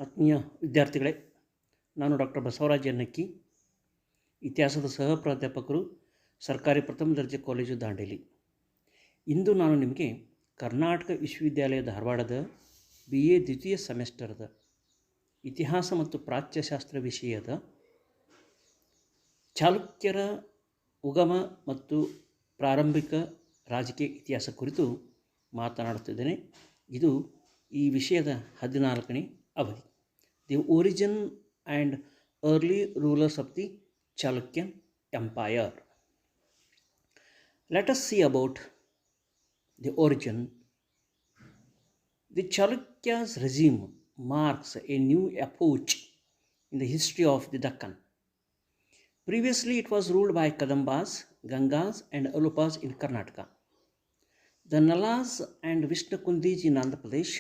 ಆತ್ಮೀಯ ವಿದ್ಯಾರ್ಥಿಗಳೇ, ನಾನು ಡಾಕ್ಟರ್ ಬಸವರಾಜ ಯನ್ನಕ್ಕಿ, ಇತಿಹಾಸದ ಸಹ ಪ್ರಾಧ್ಯಾಪಕರು, ಸರ್ಕಾರಿ ಪ್ರಥಮ ದರ್ಜೆ ಕಾಲೇಜು ದಾಂಡೇಲಿ. ಇಂದು ನಾನು ನಿಮಗೆ ಕರ್ನಾಟಕ ವಿಶ್ವವಿದ್ಯಾಲಯ ಧಾರವಾಡದ BA ದ್ವಿತೀಯ ಸೆಮೆಸ್ಟರ್ದ ಇತಿಹಾಸ ಮತ್ತು ಪ್ರಾಚ್ಯಶಾಸ್ತ್ರ ವಿಷಯದ ಚಾಲುಕ್ಯರ ಉಗಮ ಮತ್ತು ಪ್ರಾರಂಭಿಕ ರಾಜಕೀಯ ಇತಿಹಾಸ ಕುರಿತು ಮಾತನಾಡುತ್ತಿದ್ದೇನೆ. ಇದು ಈ ವಿಷಯದ 14ನೇ ಅವಧಿ. The origin and early rulers of the Chalukyan Empire. Let us see about the origin. The Chalukya's regime marks a new epoch in the history of the Deccan. Previously, it was ruled by Kadambas, Gangas, and Alupas in Karnataka, the Nalas and Vishnukundis in Andhra Pradesh,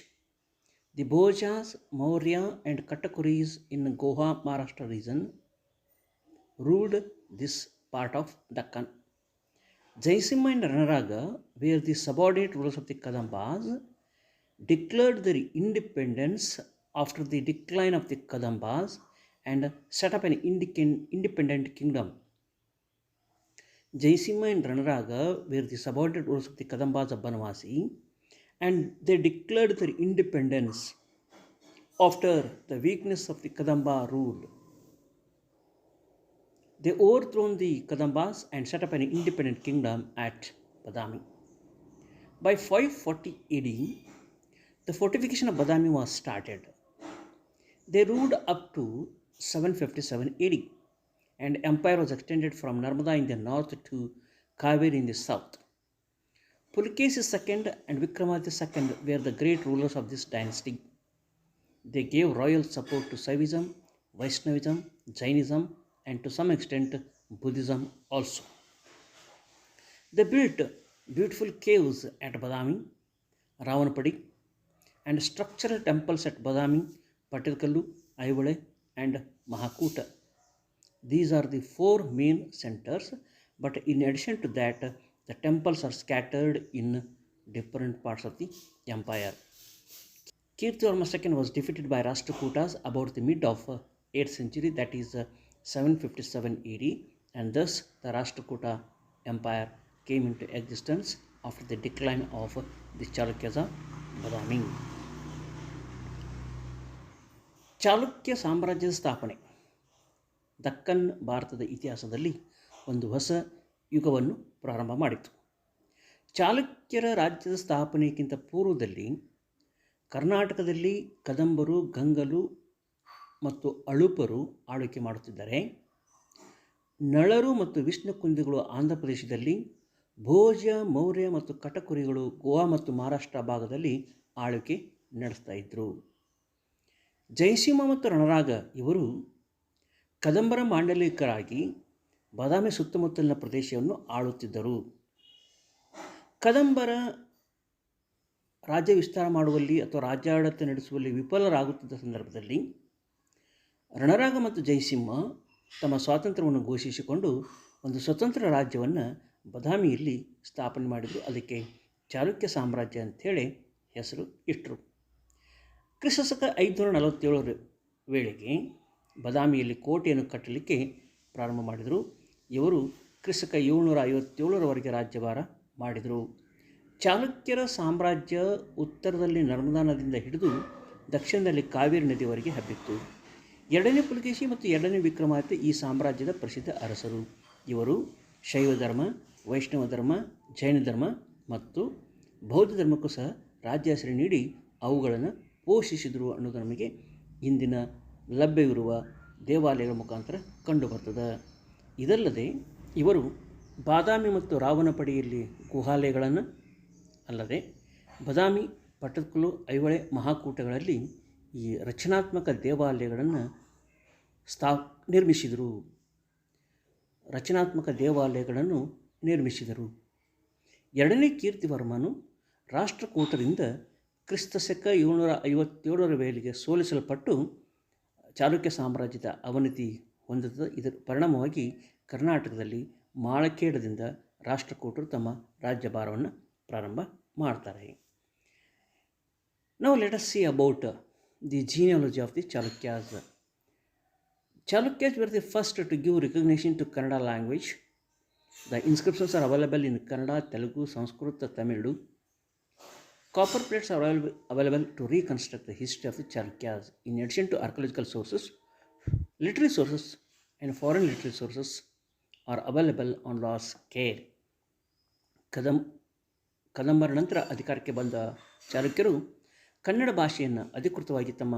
the Bhojas, Maurya, and Katakuris in Goa, Maharashtra region ruled this part of Deccan. Jaisimha and Ranaraga were the subordinate rulers of the Kadambas, declared their independence after the decline of the Kadambas and set up an independent kingdom. Jaisimha and Ranaraga were the subordinate rulers of the Kadambas of Banavasi, and they declared their independence after the weakness of the Kadamba rule. They overthrew the Kadambas and set up an independent kingdom at Badami. By 540 AD, the fortification of Badami was started. They ruled up to 757 AD, and empire was extended from Narmada in the north to Kaveri in the south. Pulikesi II and Vikramaditya II were the great rulers of this dynasty. They gave royal support to Saivism, Vaishnavism, Jainism, and to some extent Buddhism also. They built beautiful caves at Badami, Ravanapadi, and structural temples at Badami, Patilkallu, Aivale, and Mahakuta. These are the four main centers, but in addition to that, the temples are scattered in different parts of the empire. Kirtivarma II was defeated by Rashtrakutas about the mid of 8th century, that is 757 AD, and thus the Rashtrakuta Empire came into existence after the decline of the Chalukyas of Badami. Chalukya ಸಾಮ್ರಾಜ್ಯದ ಸ್ಥಾಪನೆ ದಕ್ಕನ್ ಭಾರತದ ಇತಿಹಾಸದಲ್ಲಿ ಒಂದು ಹೊಸ ಯುಗವನ್ನು ಪ್ರಾರಂಭ ಮಾಡಿತು. ಚಾಲುಕ್ಯರ ರಾಜ್ಯದ ಸ್ಥಾಪನೆಗಿಂತ ಪೂರ್ವದಲ್ಲಿ ಕರ್ನಾಟಕದಲ್ಲಿ ಕದಂಬರು, ಗಂಗರು ಮತ್ತು ಅಳುಪರು ಆಳ್ವಿಕೆ ಮಾಡುತ್ತಿದ್ದರೆ, ನಳರು ಮತ್ತು ವಿಷ್ಣುಕುಂದಿಗಳು ಆಂಧ್ರ ಪ್ರದೇಶದಲ್ಲಿ, ಭೋಜ, ಮೌರ್ಯ ಮತ್ತು ಕಟಕುರಿಗಳು ಗೋವಾ ಮತ್ತು ಮಹಾರಾಷ್ಟ್ರ ಭಾಗದಲ್ಲಿ ಆಳ್ವಿಕೆ ನಡೆಸ್ತಾ ಇದ್ದರು. ಜಯಸಿಂಹ ಮತ್ತು ರಣರಾಗ ಇವರು ಕದಂಬರ ಮಾಂಡಲಿಕರಾಗಿ ಬಾದಾಮಿ ಸುತ್ತಮುತ್ತಲಿನ ಪ್ರದೇಶವನ್ನು ಆಳುತ್ತಿದ್ದರು. ಕದಂಬರ ರಾಜ್ಯ ವಿಸ್ತಾರ ಮಾಡುವಲ್ಲಿ ಅಥವಾ ರಾಜ್ಯಾಡಳಿತ ನಡೆಸುವಲ್ಲಿ ವಿಫಲರಾಗುತ್ತಿದ್ದ ಸಂದರ್ಭದಲ್ಲಿ ರಣರಾಗ ಮತ್ತು ಜಯಸಿಂಹ ತಮ್ಮ ಸ್ವಾತಂತ್ರ್ಯವನ್ನು ಘೋಷಿಸಿಕೊಂಡು ಒಂದು ಸ್ವತಂತ್ರ ರಾಜ್ಯವನ್ನು ಬದಾಮಿಯಲ್ಲಿ ಸ್ಥಾಪನೆ ಮಾಡಿದರು. ಅದಕ್ಕೆ ಚಾಲುಕ್ಯ ಸಾಮ್ರಾಜ್ಯ ಅಂಥೇಳಿ ಹೆಸರು ಇಟ್ಟರು. ಕ್ರಿಸ್ತಶಕ 547 ವೇಳೆಗೆ ಬದಾಮಿಯಲ್ಲಿ ಕೋಟೆಯನ್ನು ಕಟ್ಟಲಿಕ್ಕೆ ಪ್ರಾರಂಭ ಮಾಡಿದರು. ಇವರು ಕ್ರಿಸ್ತಶಕ 757ರವರೆಗೆ ರಾಜ್ಯಭಾರ ಮಾಡಿದರು. ಚಾಲುಕ್ಯರ ಸಾಮ್ರಾಜ್ಯ ಉತ್ತರದಲ್ಲಿ ನರ್ಮದಾ ನದಿಯಿಂದ ಹಿಡಿದು ದಕ್ಷಿಣದಲ್ಲಿ ಕಾವೇರಿ ನದಿಯವರೆಗೆ ಹಬ್ಬಿತ್ತು. ಎರಡನೇ ಪುಲಕೇಶಿ ಮತ್ತು ಎರಡನೇ ವಿಕ್ರಮಾದಿತ್ಯ ಈ ಸಾಮ್ರಾಜ್ಯದ ಪ್ರಸಿದ್ಧ ಅರಸರು. ಇವರು ಶೈವ ಧರ್ಮ, ವೈಷ್ಣವ ಧರ್ಮ, ಜೈನ ಧರ್ಮ ಮತ್ತು ಬೌದ್ಧ ಧರ್ಮಕ್ಕೂ ಸಹ ರಾಜ್ಯ ಹೆಸರು ನೀಡಿ ಅವುಗಳನ್ನು ಪೋಷಿಸಿದರು ಅನ್ನೋದು ನಮಗೆ ಇಂದಿನ ಲಭ್ಯವಿರುವ ದೇವಾಲಯಗಳ ಮುಖಾಂತರ ಕಂಡುಬರ್ತದೆ. ಇದಲ್ಲದೆ ಇವರು ಬಾದಾಮಿ ಮತ್ತು ರಾವನಪಡಿಯಲ್ಲಿ ಗುಹಾಲಯಗಳನ್ನು ಅಲ್ಲದೆ ಬದಾಮಿ, ಪಟ್ಟದಕಲ್ಲು, ಐಹೊಳೆ, ಮಹಾಕೂಟಗಳಲ್ಲಿ ಈ ರಚನಾತ್ಮಕ ದೇವಾಲಯಗಳನ್ನು ನಿರ್ಮಿಸಿದರು. ಎರಡನೇ ಕೀರ್ತಿವರ್ಮನು ರಾಷ್ಟ್ರಕೂಟರಿಂದ ಕ್ರಿಸ್ತಶಕ 757 ವೇಳೆಗೆ ಸೋಲಿಸಲ್ಪಟ್ಟು ಚಾಲುಕ್ಯ ಸಾಮ್ರಾಜ್ಯದ ಅವನತಿ ಹೊಂದುತ್ತದೆ. ಇದರ ಪರಿಣಾಮವಾಗಿ ಕರ್ನಾಟಕದಲ್ಲಿ ಮಾಳಖೇಡದಿಂದ ರಾಷ್ಟ್ರಕೂಟರು ತಮ್ಮ ರಾಜ್ಯಭಾರವನ್ನು ಪ್ರಾರಂಭ ಮಾಡ್ತಾರೆ. Now let us see about the genealogy of the Chalukyas. Chalukyas were the first to give recognition to Kannada language. The inscriptions are available in Kannada, Telugu, Sanskrit, Tamil. Copper plates are available to reconstruct the history of the Chalukyas. In addition to archaeological sources, literary sources and foreign literary sources are available on large scale. ಕದಂಬರ ನಂತರ ಅಧಿಕಾರಕ್ಕೆ ಬಂದ ಚಾಲುಕ್ಯರು ಕನ್ನಡ ಭಾಷೆಯನ್ನು ಅಧಿಕೃತವಾಗಿ ತಮ್ಮ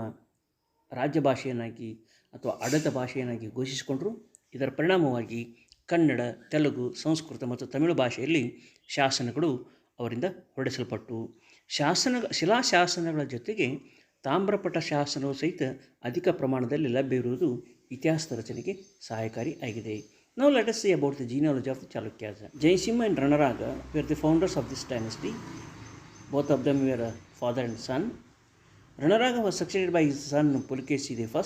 ರಾಜ್ಯ ಭಾಷೆಯನ್ನಾಗಿ ಅಥವಾ ಆಡಳಿತ ಭಾಷೆಯನ್ನಾಗಿ ಘೋಷಿಸಿಕೊಂಡರು. ಇದರ ಪರಿಣಾಮವಾಗಿ ಕನ್ನಡ, ತೆಲುಗು, ಸಂಸ್ಕೃತ ಮತ್ತು ತಮಿಳು ಭಾಷೆಯಲ್ಲಿ ಶಾಸನಗಳು ಅವರಿಂದ ಹೊರಡಿಸಲ್ಪಟ್ಟು ಶಿಲಾಶಾಸನಗಳ ಜೊತೆಗೆ ತಾಮ್ರಪಟ ಶಾಸನವು ಸಹಿತ ಅಧಿಕ ಪ್ರಮಾಣದಲ್ಲಿ ಲಭ್ಯವಿರುವುದು ಇತಿಹಾಸದ ರಚನೆಗೆ ಸಹಾಯಕಾರಿ ಆಗಿದೆ. Now let us see about the genealogy of the Chalukyas. Jayasimha and Ranaraga were the founders of this dynasty. Both of them were father and son. Ranaraga was succeeded by his son Pulikesi I.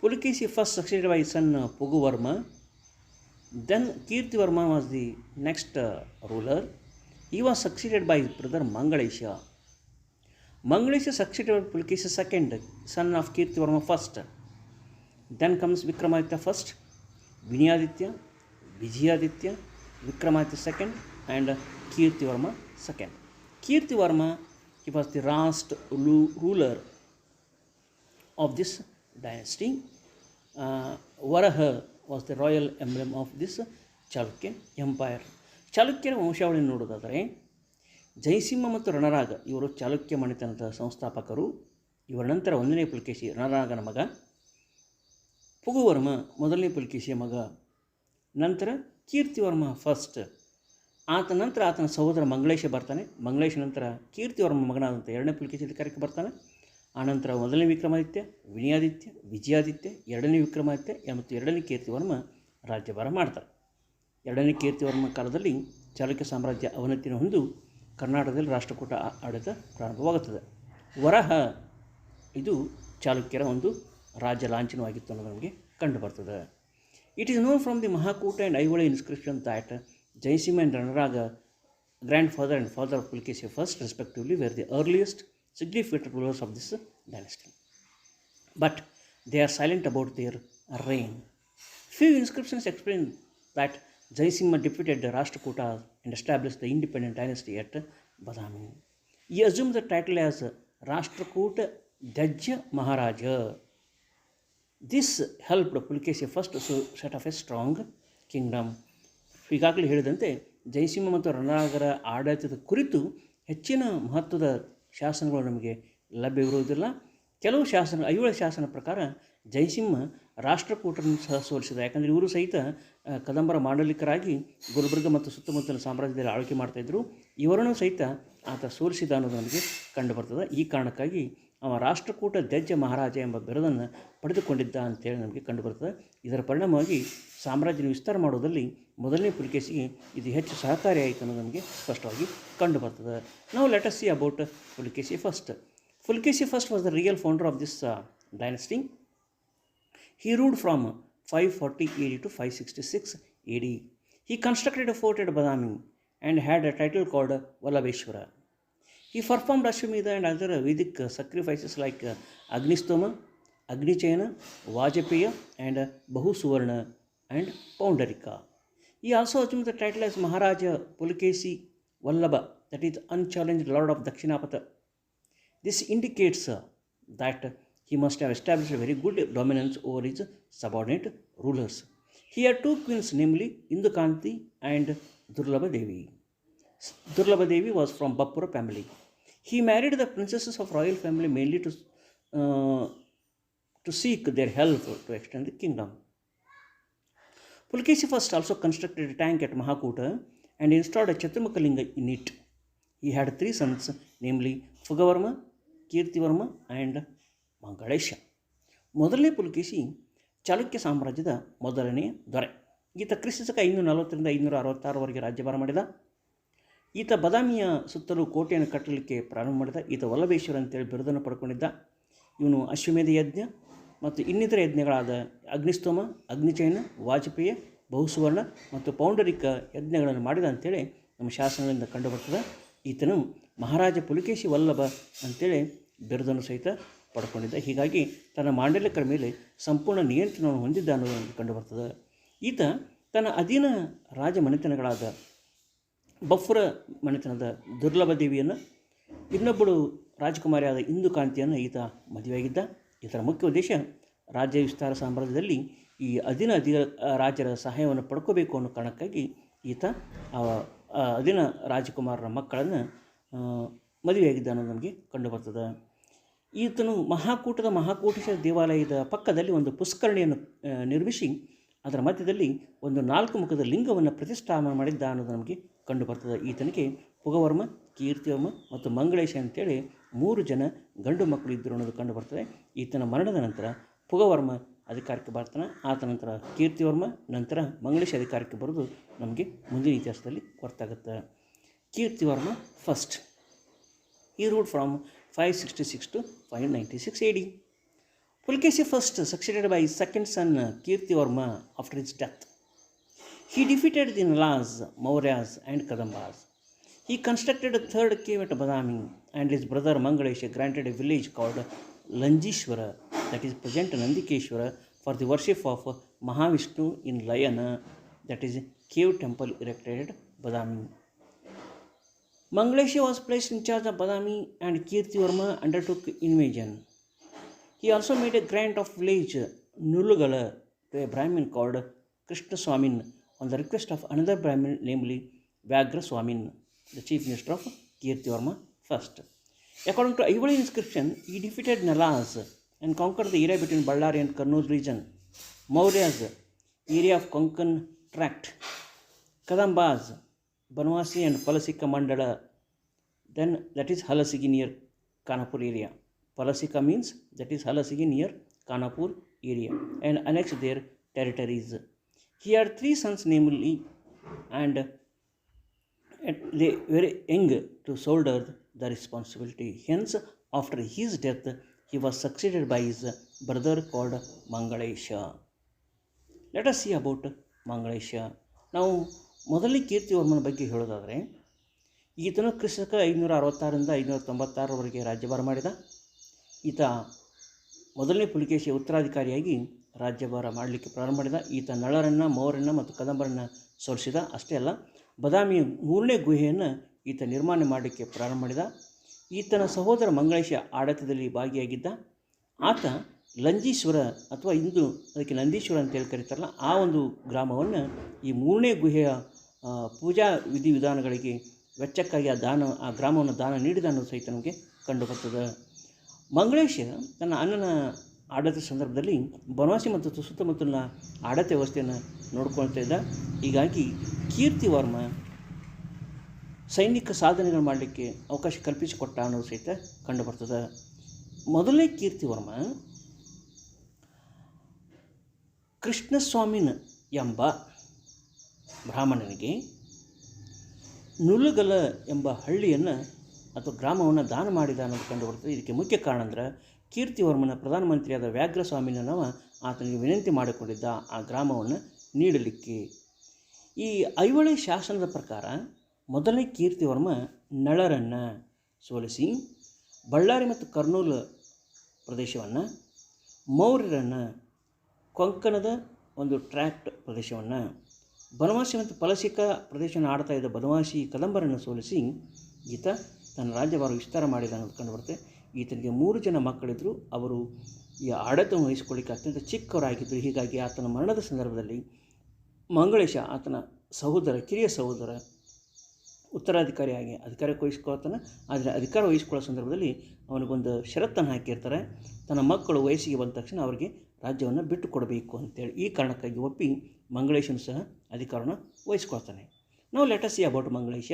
Pulikesi first succeeded by his son Puguvarma. Then Kirtivarma was the next ruler. He was succeeded by his brother Mangalesha. Mangalesha succeeded by Pulikesi II, son of Kirtivarma I. Then comes Vikramaditya I, Vinayaditya, Vijayaditya, Vikramaditya II, and Kirtivarma II. Kirtivarma, he was the last ruler of this dynasty. Varaha was the royal emblem of this Chalukya empire. ಚಾಲುಕ್ಯರ ವಂಶಾವಳಿ ನೋಡೋದಾದರೆ ಜಯಸಿಂಹ ಮತ್ತು ರಣರಾಗ ಇವರು ಚಾಲುಕ್ಯ ಮನೆತನದ ಸಂಸ್ಥಾಪಕರು. ಇವರ ನಂತರ 1ನೇ ಪುಲಕೇಶಿ ರಣರಾಗನ ಮಗ, ಪುಗುವರ್ಮ 1ನೇ ಪುಲಕೇಶಿಯ ಮಗ, ನಂತರ ಕೀರ್ತಿವರ್ಮ ಫಸ್ಟ್, ಆತ ನಂತರ ಆತನ ಸಹೋದರ ಮಂಗಳೇಶ ಬರ್ತಾನೆ. ಮಂಗಳೇಶ ನಂತರ ಕೀರ್ತಿವರ್ಮ ಮಗನಾದಂಥ 2ನೇ ಪುಲಕೇಶಿ ಅಧಿಕಾರಕ್ಕೆ ಬರ್ತಾನೆ. ಆನಂತರ 1ನೇ ವಿಕ್ರಮಾದಿತ್ಯ, ವಿನಯಾದಿತ್ಯ, ವಿಜಯಾದಿತ್ಯ, 2ನೇ ವಿಕ್ರಮಾದಿತ್ಯ ಮತ್ತು 2ನೇ ಕೀರ್ತಿವರ್ಮ ರಾಜ್ಯಭಾರ ಮಾಡ್ತಾರೆ. 2ನೇ ಕೀರ್ತಿವರ್ಮ ಕಾಲದಲ್ಲಿ ಚಾಲುಕ್ಯ ಸಾಮ್ರಾಜ್ಯ ಅವನತಿಯನ್ನು ಹೊಂದು ಕರ್ನಾಟಕದಲ್ಲಿ ರಾಷ್ಟ್ರಕೂಟ ಆಡಳಿತ ಪ್ರಾರಂಭವಾಗುತ್ತದೆ. ವರಹ ಇದು ಚಾಲುಕ್ಯರ ಒಂದು ರಾಜ್ಯ ಲಾಂಛನವಾಗಿತ್ತು ಅನ್ನೋದು ನಮಗೆ ಕಂಡುಬರ್ತದೆ. It is known from the Mahakuta and Aihole inscription that Jayasimha and Ranaraga, grandfather and father of Pulakeshi first respectively, where the earliest significant rulers of this dynasty. But they are silent about their reign. Few inscriptions explain that Jayasimha defeated the Rashtrakuta and established the independent dynasty at Badami. He assumed the title as Rashtrakuta Dajya Maharaja. This helped Pulakeshiಯ first to set up a strong kingdom. ಈಗಾಗಲೇ ಹೇಳಿದಂತೆ ಜಯಸಿಂಹ ಮತ್ತು ರಣರಾಗರ ಆಡಳಿತದ ಕುರಿತು ಹೆಚ್ಚಿನ ಮಹತ್ವದ ಶಾಸನಗಳು ನಮಗೆ ಲಭ್ಯವಿರುವುದಿಲ್ಲ. ಕೆಲವು ಶಾಸನ, ಐಹೊಳೆ ಶಾಸನ ಪ್ರಕಾರ ಜಯಸಿಂಹ ರಾಷ್ಟ್ರಕೂಟರನ್ನು ಸಹ ಸೋಲಿಸಿದ. ಯಾಕಂದರೆ ಇವರು ಸಹಿತ ಕದಂಬರ ಮಾಂಡಲಿಕರಾಗಿ ಗುಲ್ಬರ್ಗ ಮತ್ತು ಸುತ್ತಮುತ್ತಲಿನ ಸಾಮ್ರಾಜ್ಯದಲ್ಲಿ ಆಳ್ವಿಕೆ ಮಾಡ್ತಾಯಿದ್ರು. ಇವರನ್ನು ಸಹಿತ ಆತ ಸೋಲಿಸಿದ ಅನ್ನೋದು ನಮಗೆ ಕಂಡುಬರ್ತದೆ. ಈ ಕಾರಣಕ್ಕಾಗಿ ಅವ ರಾಷ್ಟ್ರಕೂಟ ದಜ್ಜ ಮಹಾರಾಜ ಎಂಬ ಬಿರುದನ್ನು ಪಡೆದುಕೊಂಡಿದ್ದ ಅಂತೇಳಿ ನಮಗೆ ಕಂಡುಬರ್ತದೆ. ಇದರ ಪರಿಣಾಮವಾಗಿ ಸಾಮ್ರಾಜ್ಯನ ವಿಸ್ತಾರ ಮಾಡೋದಲ್ಲಿ 1ನೇ ಪುಲಕೇಶಿಗೆ ಇದು ಹೆಚ್ಚು ಸಹಕಾರಿಯಾಯಿತು ಅನ್ನೋದು ನಮಗೆ ಸ್ಪಷ್ಟವಾಗಿ ಕಂಡುಬರ್ತದೆ. ನಾವು let us see about Pulakeshi first. Pulakeshin first was the real founder of this dynasty. He ruled from 540 AD to 566 AD. He constructed a fort at Badami and had a title called Vallabheshwara. He performed Ashwamedha and other Vedic sacrifices like Agnistoma, Agnichayana, Vajapeya and Bahusuvarna and Poundarika. He also assumed the title as Maharaja Pulakesi Vallabha, that is unchallenged Lord of Dakshinapatha. This indicates that he must have established a very good dominance over his subordinate rulers. He had 2 queens, namely Indukanti and Durlabha Devi. Durlabha Devi was from Bappura family. He married the princesses of royal family mainly to seek their help to extend the kingdom. Pulakeshin first also constructed a tank at Mahakuta and installed a Chaturmukhalinga in it. He had 3 sons, namely Fugavarma, Kirtivarma and Mangalesha. 1ನೇ ಪುಲಕೇಶಿ ಚಾಲುಕ್ಯ ಸಾಮ್ರಾಜ್ಯದ ಮೊದಲನೇ ದೊರೆ. ಈತ ಕ್ರಿಸ್ತಶಕ 540ರಿಂದ 566ವರೆಗೆ ರಾಜ್ಯಭಾರ ಮಾಡಿದ. ಈತ ಬದಾಮಿಯ ಸುತ್ತಲೂ ಕೋಟೆಯನ್ನು ಕಟ್ಟಲಿಕ್ಕೆ ಪ್ರಾರಂಭ ಮಾಡಿದ. ಈತ ವಲ್ಲಭೇಶ್ವರ ಅಂತೇಳಿ ಬಿರುದನ್ನು ಪಡ್ಕೊಂಡಿದ್ದ. ಇವನು ಅಶ್ವಮೇಧ ಯಜ್ಞ ಮತ್ತು ಇನ್ನಿತರ ಯಜ್ಞಗಳಾದ ಅಗ್ನಿಸ್ತೋಮ, ಅಗ್ನಿಚಯನ, ವಾಜಪೇಯ, ಬಹುಸುವರ್ಣ ಮತ್ತು ಪೌಂಡರಿಕ ಯಜ್ಞಗಳನ್ನು ಮಾಡಿದ ಅಂತೇಳಿ ನಮ್ಮ ಶಾಸನಗಳಿಂದ ಕಂಡುಬರ್ತದೆ. ಈತನು ಮಹಾರಾಜ ಪುಲಕೇಶಿ ವಲ್ಲಭ ಅಂತೇಳಿ ಬಿರುದನ್ನು ಸಹಿತ ಪಡ್ಕೊಂಡಿದ್ದ. ಹೀಗಾಗಿ ತನ್ನ ಮಾಂಡಲಿಕರ ಮೇಲೆ ಸಂಪೂರ್ಣ ನಿಯಂತ್ರಣವನ್ನು ಹೊಂದಿದ್ದ ಅನ್ನೋದು ಕಂಡುಬರ್ತದೆ. ಈತ ತನ್ನ ಅಧೀನ ರಾಜಮನೆತನಗಳಾದ ಬಫ್ರ ಮನೆತನದ ದುರ್ಲಭ ದೇವಿಯನ್ನು, ಇನ್ನೊಬ್ಬಳು ರಾಜಕುಮಾರಿಯಾದ ಇಂದುಕಾಂತಿಯನ್ನು ಈತ ಮದುವೆಯಾಗಿದ್ದ. ಇದರ ಮುಖ್ಯ ಉದ್ದೇಶ ರಾಜ್ಯ ವಿಸ್ತಾರ ಸಾಮ್ರಾಜ್ಯದಲ್ಲಿ ಈ ಅಧೀನ ರಾಜರ ಸಹಾಯವನ್ನು ಪಡ್ಕೋಬೇಕು ಅನ್ನೋ ಕಾರಣಕ್ಕಾಗಿ ಈತ ಅಧೀನ ರಾಜಕುಮಾರರ ಮಕ್ಕಳನ್ನು ಮದುವೆಯಾಗಿದ್ದ ಅನ್ನೋದು ನಮಗೆ ಕಂಡುಬರ್ತದೆ. ಈತನು ಮಹಾಕೂಟೇಶ್ವರ ದೇವಾಲಯದ ಪಕ್ಕದಲ್ಲಿ ಒಂದು ಪುಷ್ಕರಣಿಯನ್ನು ನಿರ್ಮಿಸಿ ಅದರ ಮಧ್ಯದಲ್ಲಿ ಒಂದು 4 ಮುಖದ ಲಿಂಗವನ್ನು ಪ್ರತಿಷ್ಠಾಪನೆ ಮಾಡಿದ್ದ ಅನ್ನೋದು ನಮಗೆ ಕಂಡುಬರ್ತದೆ. ಈತನಿಗೆ ಪುಗವರ್ಮ, ಕೀರ್ತಿವರ್ಮ ಮತ್ತು ಮಂಗಳೇಶ ಅಂತೇಳಿ 3 ಜನ ಗಂಡು ಮಕ್ಕಳು ಇದ್ದರು ಅನ್ನೋದು ಕಂಡುಬರ್ತದೆ. ಈತನ ಮರಣದ ನಂತರ ಪುಗವರ್ಮ ಅಧಿಕಾರಕ್ಕೆ ಬರ್ತಾನೆ. ಆತ ನಂತರ ಕೀರ್ತಿವರ್ಮ, ನಂತರ ಮಂಗಳೇಶ ಅಧಿಕಾರಕ್ಕೆ ಬರೋದು ನಮಗೆ ಮುಂದಿನ ಇತಿಹಾಸದಲ್ಲಿ ಗೊತ್ತಾಗುತ್ತೆ. Kirtivarma first, he ruled from 566 to 596 AD. Pulkesi first succeeded by his second son Kirtivarma after his death. He defeated the Nalas, Mauryas and Kadambas. He constructed a third cave at Badami, and his brother Mangalesha granted a village called Lanjishwara, that is present Nandikeshwara, for the worship of Mahavishnu in Layana, that is cave temple erected at Badami. Mangalesha was placed in charge of Badami and Kirtivarma undertook invasion. He also made a grant of village Nulugala to a Brahmin called Krishna Swamin on the request of another Brahmin, namely Vyagra Swamin, the chief minister of Kirtivarma first. According to Aivali inscription, he defeated Nalas and conquered the area between Ballari and Kurnool region, Mauryas, area of Konkan tract, Kadambas, Banwasi and Palasika Mandala, then that is Halasigi near Kanapur area. Palasika means that is Halasigi near Kanapur area, and annexed their territories. He had 3 sons namely, and they were young to shoulder the responsibility. Hence, after his death, he was succeeded by his brother called Mangalesha. Let us see about Mangalesha. Now, ಮೊದಲನೇ ಕೀರ್ತಿವರ್ಮನ ಬಗ್ಗೆ ಹೇಳೋದಾದರೆ, ಈತನು ಕ್ರಿಸ್ತಕ 566ರಿಂದ 596ರವರೆಗೆ ರಾಜ್ಯಭಾರ ಮಾಡಿದ. ಈತ ಮೊದಲನೇ ಪುಲಿಕೇಶಿಯ ಉತ್ತರಾಧಿಕಾರಿಯಾಗಿ ರಾಜ್ಯಭಾರ ಮಾಡಲಿಕ್ಕೆ ಪ್ರಾರಂಭ ಮಾಡಿದ. ಈತ ನಳರನ್ನು, ಮೌರ್ಯರನ್ನು ಮತ್ತು ಕದಂಬರನ್ನು ಸೋಲಿಸಿದ. ಅಷ್ಟೇ ಅಲ್ಲ, ಬದಾಮಿಯ 3ನೇ ಗುಹೆಯನ್ನು ಈತ ನಿರ್ಮಾಣ ಮಾಡಲಿಕ್ಕೆ ಪ್ರಾರಂಭ ಮಾಡಿದ. ಈತನ ಸಹೋದರ ಮಂಗಳೇಶ ಆಡಳಿತದಲ್ಲಿ ಭಾಗಿಯಾಗಿದ್ದ. ಆತ ಲಂಜೀಶ್ವರ ಅಥವಾ ಇಂದು ಅದಕ್ಕೆ ನಂದೀಶ್ವರ ಅಂತೇಳಿ ಕರೀತಾರಲ್ಲ, ಆ ಒಂದು ಗ್ರಾಮವನ್ನು ಈ 3ನೇ ಗುಹೆಯ ಪೂಜಾ ವಿಧಿವಿಧಾನಗಳಿಗೆ ವೆಚ್ಚಕ್ಕಾಗಿ ಆ ಗ್ರಾಮವನ್ನು ದಾನ ನೀಡಿದ ಅನ್ನೋದು ಸಹಿತ ನಮಗೆ ಕಂಡುಬರ್ತದೆ. ಮಂಗಳೇಶ ತನ್ನ ಅಣ್ಣನ ಆಡಳಿತ ಸಂದರ್ಭದಲ್ಲಿ ಬನವಾಸಿ ಮತ್ತು ಸುತ್ತಮುತ್ತಲಿನ ಆಡಳಿತ ವ್ಯವಸ್ಥೆಯನ್ನು ನೋಡ್ಕೊಳ್ತಾ ಇದ್ದ. ಹೀಗಾಗಿ ಕೀರ್ತಿವರ್ಮ ಸೈನಿಕ ಸಾಧನೆಗಳು ಮಾಡಲಿಕ್ಕೆ ಅವಕಾಶ ಕಲ್ಪಿಸಿಕೊಟ್ಟ ಅನ್ನೋದು ಸಹಿತ ಕಂಡುಬರ್ತದೆ. ಮೊದಲನೇ ಕೀರ್ತಿವರ್ಮ ಕೃಷ್ಣಸ್ವಾಮಿನ ಎಂಬ ಬ್ರಾಹ್ಮಣನಿಗೆ ನುಲುಗಲ ಎಂಬ ಹಳ್ಳಿಯನ್ನು ಅಥವಾ ಗ್ರಾಮವನ್ನು ದಾನ ಮಾಡಿದ ಅನ್ನೋದು ಕಂಡುಬರ್ತದೆ. ಇದಕ್ಕೆ ಮುಖ್ಯ ಕಾರಣ ಅಂದರೆ ಕೀರ್ತಿವರ್ಮನ ಪ್ರಧಾನಮಂತ್ರಿಯಾದ ವ್ಯಾಘ್ರಸ್ವಾಮಿನವ ಆತನಿಗೆ ವಿನಂತಿ ಮಾಡಿಕೊಂಡಿದ್ದ ಆ ಗ್ರಾಮವನ್ನು ನೀಡಲಿಕ್ಕೆ. ಈ ಐಹೊಳೆ ಶಾಸನದ ಪ್ರಕಾರ ಮೊದಲನೇ ಕೀರ್ತಿವರ್ಮ ನಳರನ್ನು ಸೋಲಿಸಿ ಬಳ್ಳಾರಿ ಮತ್ತು ಕರ್ನೂಲ್ ಪ್ರದೇಶವನ್ನು, ಮೌರ್ಯರನ್ನು, ಕೊಂಕಣದ ಒಂದು ಟ್ರ್ಯಾಕ್ಟ್ ಪ್ರದೇಶವನ್ನು, ಬನವಾಸಿ ಮತ್ತು ಪಲಸಿಕ ಪ್ರದೇಶವನ್ನು ಆಡ್ತಾ ಇದ್ದ ಬನವಾಸಿ ಕದಂಬರನ್ನು ಸೋಲಿಸಿ ಈತ ತನ್ನ ರಾಜ್ಯಭಾರ ವಿಸ್ತಾರ ಮಾಡಿದ ಅನ್ನೋದು ಕಂಡುಬರುತ್ತೆ. ಈತನಿಗೆ 3 ಜನ ಮಕ್ಕಳಿದ್ದರು. ಅವರು ಈ ಆಡಳಿತವನ್ನು ವಹಿಸಿಕೊಳ್ಳಿಕ್ಕೆ ಅತ್ಯಂತ ಚಿಕ್ಕವರಾಗಿದ್ದರು. ಹೀಗಾಗಿ ಆತನ ಮರಣದ ಸಂದರ್ಭದಲ್ಲಿ ಮಂಗಳೇಶ ಆತನ ಕಿರಿಯ ಸಹೋದರ ಉತ್ತರಾಧಿಕಾರಿಯಾಗಿ ಅಧಿಕಾರಕ್ಕೆ ವಹಿಸ್ಕೊಳ್ತಾನೆ. ಆದರೆ ಅಧಿಕಾರ ವಹಿಸ್ಕೊಳ್ಳೋ ಸಂದರ್ಭದಲ್ಲಿ ಅವನಿಗೊಂದು ಷರತ್ತನ್ನು ಹಾಕಿರ್ತಾರೆ. ತನ್ನ ಮಕ್ಕಳು ವಯಸ್ಸಿಗೆ ಬಂದ ತಕ್ಷಣ ಅವರಿಗೆ ರಾಜ್ಯವನ್ನು ಬಿಟ್ಟು ಕೊಡಬೇಕು ಅಂತೇಳಿ. ಈ ಕಾರಣಕ್ಕಾಗಿ ಒಪ್ಪಿ ಮಂಗಳೇಶನು ಸಹ ಅಧಿಕಾರವನ್ನು ವಹಿಸ್ಕೊಳ್ತಾನೆ. ನಾವು let us see about Mangalesha,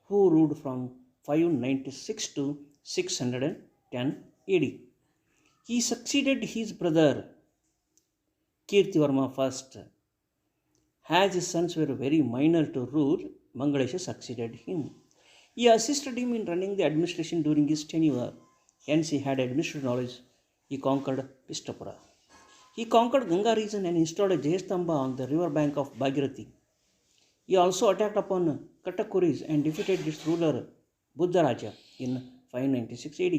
who ruled from 596 to 610 AD. He succeeded his brother Kirtivarma first. As his sons were very minor to rule, Mangalesha succeeded him. He assisted him in running the administration during his tenure. Hence he had administrative knowledge. He conquered Pistapura. He conquered Ganga region and installed a Jayastamba on the river bank of Bhagirathi. He also attacked upon Katakuris and defeated its ruler Buddharaja in 596 AD.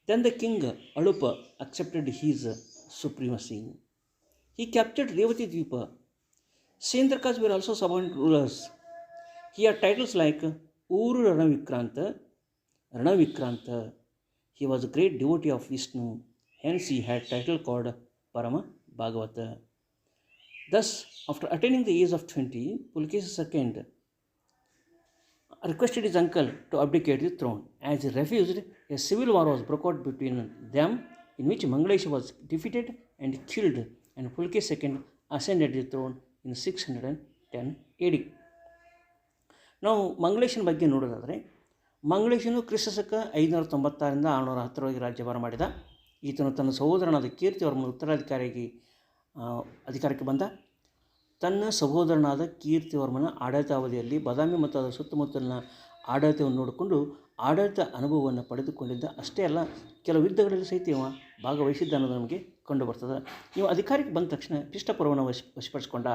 Then the king Alupa accepted his supremacy. He captured Revati Dvipa. Sendrakas were also subordinate rulers. He had titles like Uru Ranavikranta. He was a great devotee of Vishnu. Hence he had title called Parama Bhagavata. Thus, after attaining the age of 20, Pulakeshin II requested his uncle to abdicate the throne. As he refused, a civil war was broke out between them, in which Mangalesha was defeated and killed, and Pulakeshin II ascended the throne in 610 AD. ನಾವು ಮಂಗಳೇಶನ ಬಗ್ಗೆ ನೋಡೋದಾದರೆ, ಮಂಗಳೇಶನು ಕ್ರಿಸ್ತಶಕ 596ರಿಂದ 610 ರಾಜ್ಯಭಾರ ಮಾಡಿದ. ಈತನು ತನ್ನ ಸಹೋದರನಾದ ಕೀರ್ತಿವರ್ಮನ ಅಧಿಕಾರಕ್ಕೆ ಬಂದ. ತನ್ನ ಸಹೋದರನಾದ ಕೀರ್ತಿವರ್ಮನ ಆಡಳಿತಾವಧಿಯಲ್ಲಿ ಬಾದಾಮಿ ಮತ್ತು ಅದರ ಸುತ್ತಮುತ್ತಲಿನ ಆಡಳಿತವನ್ನು ನೋಡಿಕೊಂಡು ಆಡಳಿತ ಅನುಭವವನ್ನು ಪಡೆದುಕೊಂಡಿದ್ದ. ಅಷ್ಟೇ ಅಲ್ಲ, ಕೆಲವು ಯುದ್ಧಗಳಲ್ಲಿ ಸಹಿತ ಇವ ಭಾಗವಹಿಸಿದ್ದ ಅನ್ನೋದು ನಮಗೆ ಕಂಡುಬರ್ತದೆ. ಇವ ಅಧಿಕಾರಕ್ಕೆ ಬಂದ ತಕ್ಷಣ ಪಿಷ್ಟಪುರವನ್ನು ವಶಪಡಿಸಿಕೊಂಡ.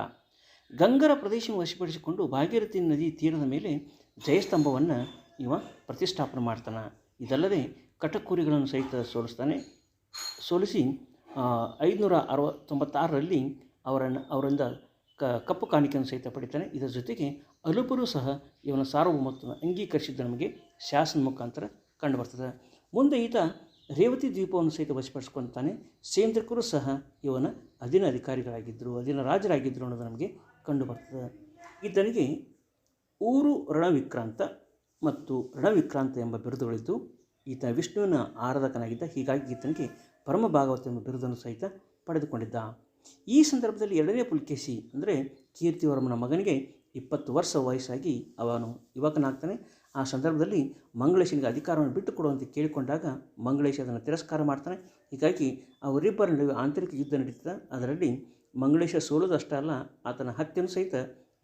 ಗಂಗರ ಪ್ರದೇಶವನ್ನು ವಶಪಡಿಸಿಕೊಂಡು ಭಾಗೀರಥಿ ನದಿ ತೀರದ ಮೇಲೆ ಜಯಸ್ತಂಭವನ್ನು ಇವ ಪ್ರತಿಷ್ಠಾಪನೆ ಮಾಡ್ತಾನೆ. ಇದಲ್ಲದೆ ಕಟಕೂರಿಗಳನ್ನು ಸಹಿತ ಸೋಲಿಸಿ 596ರಲ್ಲಿ ಅವರಿಂದ ಕಪ್ಪು ಕಾಣಿಕೆಯನ್ನು ಸಹಿತ ಪಡಿತಾನೆ. ಇದರ ಜೊತೆಗೆ ಅಲುಪರು ಸಹ ಇವನ ಸಾರ್ವಭೌಮತ್ವವನ್ನು ಅಂಗೀಕರಿಸಿದ್ದ ನಮಗೆ ಶಾಸನ ಮುಖಾಂತರ ಕಂಡುಬರ್ತದೆ. ಮುಂದೆ ಈತ ರೇವತಿ ದ್ವೀಪವನ್ನು ಸಹಿತ ವಶಪಡಿಸ್ಕೊತಾನೆ. ಸೇಂದ್ರಕರು ಸಹ ಇವನ ಅಧೀನ ರಾಜರಾಗಿದ್ದರು ಅನ್ನೋದು ನಮಗೆ ಕಂಡುಬರ್ತದೆ. ಈತನಿಗೆ ಊರು ರಣವಿಕ್ರಾಂತ ಮತ್ತು ರಣವಿಕ್ರಾಂತ ಎಂಬ ಬಿರುದುಗಳಿದ್ದು, ಈತ ವಿಷ್ಣುವಿನ ಆರಾಧಕನಾಗಿದ್ದ. ಹೀಗಾಗಿ ಈತನಿಗೆ ಪರಮ ಭಾಗವತ ಎಂಬ ಬಿರುದನ್ನು ಸಹಿತ ಪಡೆದುಕೊಂಡಿದ್ದ. ಈ ಸಂದರ್ಭದಲ್ಲಿ ಎರಡನೇ ಪುಲಕೇಶಿ ಅಂದರೆ ಕೀರ್ತಿವರ್ಮನ ಮಗನಿಗೆ 20 ವರ್ಷ ವಯಸ್ಸಾಗಿ ಅವನು ಯುವಕನಾಗ್ತಾನೆ. ಆ ಸಂದರ್ಭದಲ್ಲಿ ಮಂಗಳೇಶನಿಗೆ ಅಧಿಕಾರವನ್ನು ಬಿಟ್ಟುಕೊಡುವಂತೆ ಕೇಳಿಕೊಂಡಾಗ ಮಂಗಳೇಶ ಅದನ್ನು ತಿರಸ್ಕಾರ ಮಾಡ್ತಾನೆ. ಹೀಗಾಗಿ ಅವರಿಬ್ಬರ ನಡುವೆ ಆಂತರಿಕ ಯುದ್ಧ ನಡೀತದೆ. ಅದರಲ್ಲಿ ಮಂಗಳೇಶ ಸೋಲುವುದಷ್ಟೇ ಅಲ್ಲ, ಆತನ ಹತ್ಯೆಯನ್ನು ಸಹಿತ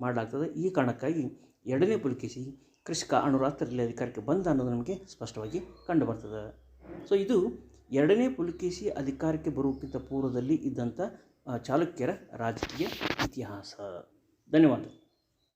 ಮಾಡಲಾಗ್ತದೆ. ಈ ಕಾರಣಕ್ಕಾಗಿ ಎರಡನೇ ಪುಲಕೇಶಿ ಕ್ರಿಸ್ತ 610ರಲ್ಲಿ ಅಧಿಕಾರಕ್ಕೆ ಬಂದ ಅನ್ನೋದು ನಮಗೆ ಸ್ಪಷ್ಟವಾಗಿ ಕಂಡುಬರ್ತದೆ. ಸೊ ಇದು ಎರಡನೇ ಪುಲಕೇಶಿ ಅಧಿಕಾರಕ್ಕೆ ಬರುವುದಕ್ಕಿಂತ ಪೂರ್ವದಲ್ಲಿ ಇದ್ದಂಥ ಚಾಲುಕ್ಯರ ರಾಜಕೀಯ ಇತಿಹಾಸ. ಧನ್ಯವಾದ.